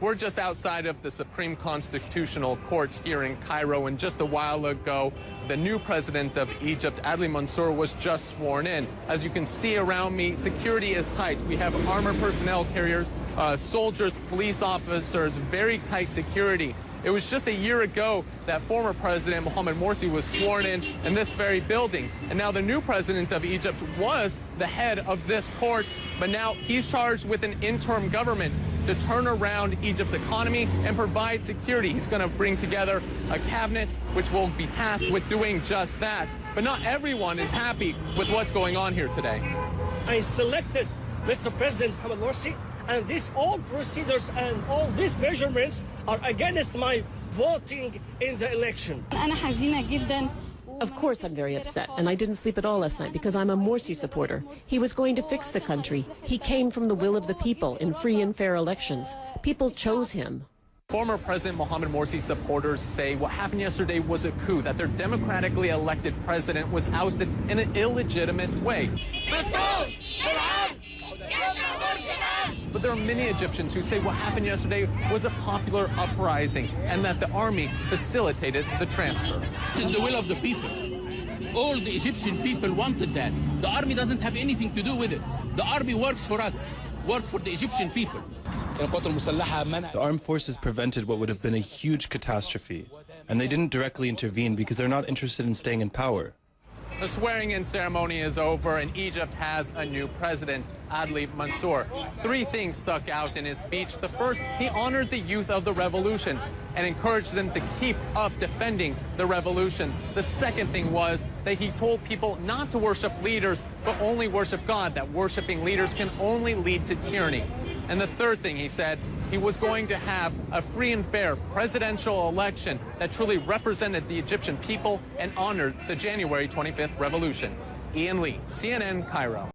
We're just outside of the Supreme Constitutional Court here in Cairo, and just a while ago, the new president of Egypt, Adli Mansour, was just sworn in. As you can see around me, security is tight. We have armored personnel carriers, soldiers, police officers, very tight security. It was just a year ago that former President Mohamed Morsi was sworn in this very building. And now the new president of Egypt was the head of this court, but now he's charged with an interim government to turn around Egypt's economy and provide security. He's going to bring together a cabinet which will be tasked with doing just that. But not everyone is happy with what's going on here today. I selected Mr. President Mohamed Morsi, and these all procedures and all these measurements are against my voting in the election. Of course I'm very upset, and I didn't sleep at all last night because I'm a Morsi supporter. He was going to fix the country. He came from the will of the people in free and fair elections. People chose him. Former President Mohamed Morsi supporters say what happened yesterday was a coup, that their democratically elected president was ousted in an illegitimate way. But there are many Egyptians who say what happened yesterday was a popular uprising and that the army facilitated the transfer. It is the will of the people. All the Egyptian people wanted that. The army doesn't have anything to do with it. The army works for us, work for the Egyptian people. The armed forces prevented what would have been a huge catastrophe, and they didn't directly intervene because they're not interested in staying in power. The swearing-in ceremony is over, and Egypt has a new president, Adli Mansour. Three things stuck out in his speech. The first, he honored the youth of the revolution and encouraged them to keep up defending the revolution. The second thing was that he told people not to worship leaders, but only worship God, that worshiping leaders can only lead to tyranny. And the third thing he said, he was going to have a free and fair presidential election that truly represented the Egyptian people and honored the January 25th revolution. Ian Lee, CNN, Cairo.